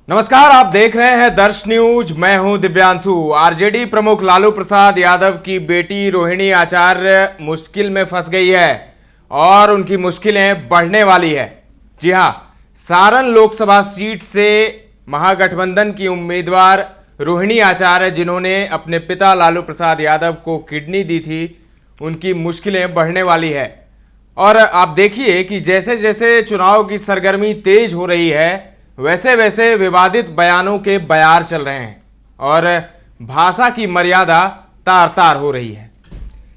नमस्कार, आप देख रहे हैं दर्श न्यूज। मैं हूं दिव्यांशु। आरजेडी प्रमुख लालू प्रसाद यादव की बेटी रोहिणी आचार्य मुश्किल में फंस गई है और उनकी मुश्किलें बढ़ने वाली है। जी हां, सारण लोकसभा सीट से महागठबंधन की उम्मीदवार रोहिणी आचार्य, जिन्होंने अपने पिता लालू प्रसाद यादव को किडनी दी थी, उनकी मुश्किलें बढ़ने वाली है। और आप देखिए कि जैसे जैसे चुनाव की सरगर्मी तेज हो रही है, वैसे वैसे विवादित बयानों के बयार चल रहे हैं और भाषा की मर्यादा तार तार हो रही है।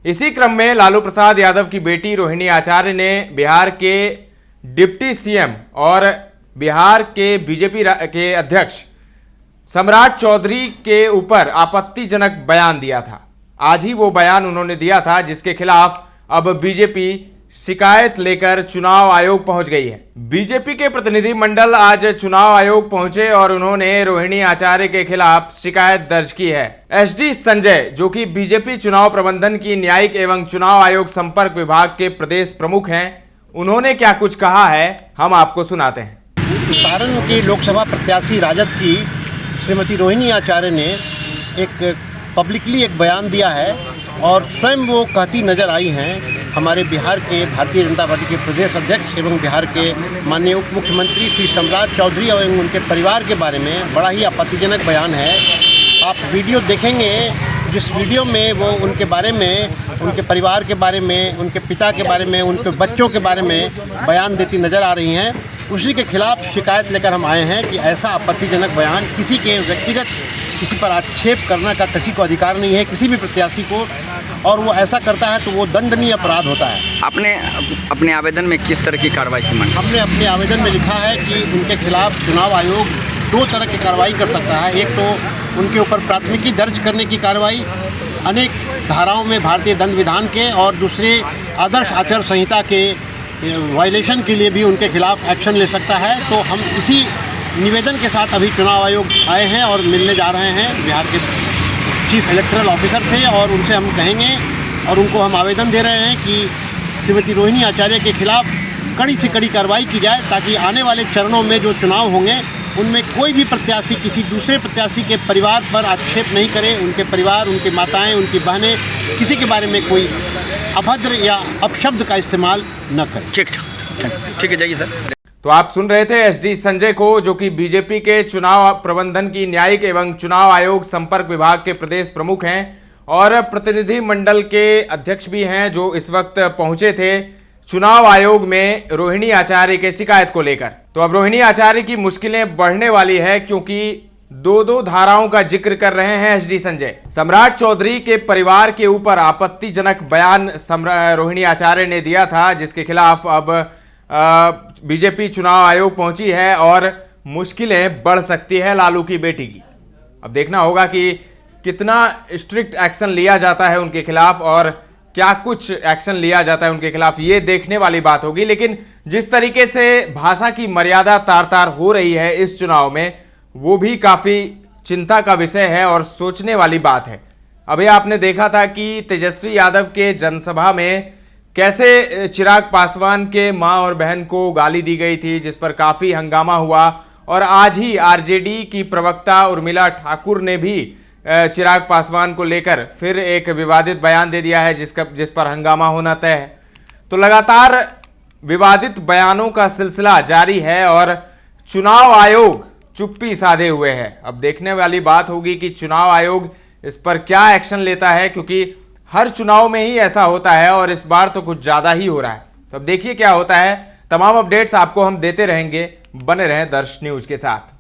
इसी क्रम में लालू प्रसाद यादव की बेटी रोहिणी आचार्य ने बिहार के डिप्टी सीएम और बिहार के बीजेपी के अध्यक्ष सम्राट चौधरी के ऊपर आपत्तिजनक बयान दिया था। आज ही वो बयान उन्होंने दिया था, जिसके खिलाफ अब बीजेपी शिकायत लेकर चुनाव आयोग पहुंच गई है। बीजेपी के प्रतिनिधि मंडल आज चुनाव आयोग पहुंचे और उन्होंने रोहिणी आचार्य के खिलाफ शिकायत दर्ज की है। एसडी संजय, जो कि बीजेपी चुनाव प्रबंधन की न्यायिक एवं चुनाव आयोग संपर्क विभाग के प्रदेश प्रमुख हैं, उन्होंने क्या कुछ कहा है, हम आपको सुनाते हैं। सारण की लोकसभा प्रत्याशी राजद की श्रीमती रोहिणी आचार्य ने एक पब्लिकली एक बयान दिया है और स्वयं वो कहती नजर आई हैं हमारे बिहार के भारतीय जनता पार्टी के प्रदेश अध्यक्ष एवं बिहार के माननीय उप मुख्यमंत्री श्री सम्राट चौधरी एवं उनके परिवार के बारे में बड़ा ही आपत्तिजनक बयान है। आप वीडियो देखेंगे, जिस वीडियो में वो उनके बारे में, उनके परिवार के बारे में, उनके पिता के बारे में, उनके बच्चों के बारे में बयान देती नज़र आ रही हैं, उसी के खिलाफ शिकायत लेकर हम आए हैं कि ऐसा आपत्तिजनक बयान, किसी के व्यक्तिगत किसी पर आक्षेप करने का किसी को अधिकार नहीं है, किसी भी प्रत्याशी को, और वो ऐसा करता है तो वो दंडनीय अपराध होता है। आपने अपने आवेदन में किस तरह की कार्रवाई की मांग? हमने अपने आवेदन में लिखा है कि उनके खिलाफ चुनाव आयोग दो तरह की कार्रवाई कर सकता है। एक तो उनके ऊपर प्राथमिकी दर्ज करने की कार्रवाई अनेक धाराओं में भारतीय दंड विधान के, और दूसरे आदर्श आचार संहिता के वायलेशन के लिए भी उनके खिलाफ एक्शन ले सकता है। तो हम इसी निवेदन के साथ अभी चुनाव आयोग आए हैं और मिलने जा रहे हैं बिहार के चीफ इलेक्टोरल ऑफिसर से, और उनसे हम कहेंगे और उनको हम आवेदन दे रहे हैं कि श्रीमती रोहिणी आचार्य के खिलाफ कड़ी से कड़ी कार्रवाई की जाए, ताकि आने वाले चरणों में जो चुनाव होंगे उनमें कोई भी प्रत्याशी किसी दूसरे प्रत्याशी के परिवार पर आक्षेप नहीं करे, उनके परिवार, उनकी माताएं, उनकी बहनें, किसी के बारे में कोई अभद्र या अपशब्द का इस्तेमाल न करें। ठीक है, जाइए सर। तो आप सुन रहे थे एसडी संजय को, जो कि बीजेपी के चुनाव प्रबंधन की न्यायिक एवं चुनाव आयोग संपर्क विभाग के प्रदेश प्रमुख हैं और प्रतिनिधि मंडल के अध्यक्ष भी हैं, जो इस वक्त पहुंचे थे चुनाव आयोग में रोहिणी आचार्य के शिकायत को लेकर। तो अब रोहिणी आचार्य की मुश्किलें बढ़ने वाली है, क्योंकि दो धाराओं का जिक्र कर रहे हैं एसडी संजय। सम्राट चौधरी के परिवार के ऊपर आपत्तिजनक बयान रोहिणी आचार्य ने दिया था, जिसके खिलाफ अब बीजेपी चुनाव आयोग पहुंची है और मुश्किलें बढ़ सकती है लालू की बेटी की। अब देखना होगा कि कितना स्ट्रिक्ट एक्शन लिया जाता है उनके खिलाफ और क्या कुछ एक्शन लिया जाता है उनके खिलाफ, ये देखने वाली बात होगी। लेकिन जिस तरीके से भाषा की मर्यादा तार तार हो रही है इस चुनाव में, वो भी काफ़ी चिंता का विषय है और सोचने वाली बात है। अभी आपने देखा था कि तेजस्वी यादव के जनसभा में कैसे चिराग पासवान के मां और बहन को गाली दी गई थी, जिस पर काफ़ी हंगामा हुआ। और आज ही आरजेडी की प्रवक्ता उर्मिला ठाकुर ने भी चिराग पासवान को लेकर फिर एक विवादित बयान दे दिया है, जिस पर हंगामा होना तय है। तो लगातार विवादित बयानों का सिलसिला जारी है और चुनाव आयोग चुप्पी साधे हुए है। अब देखने वाली बात होगी कि चुनाव आयोग इस पर क्या एक्शन लेता है, क्योंकि हर चुनाव में ही ऐसा होता है और इस बार तो कुछ ज़्यादा ही हो रहा है। तो अब देखिए क्या होता है। तमाम अपडेट्स आपको हम देते रहेंगे, बने रहें दर्श न्यूज के साथ।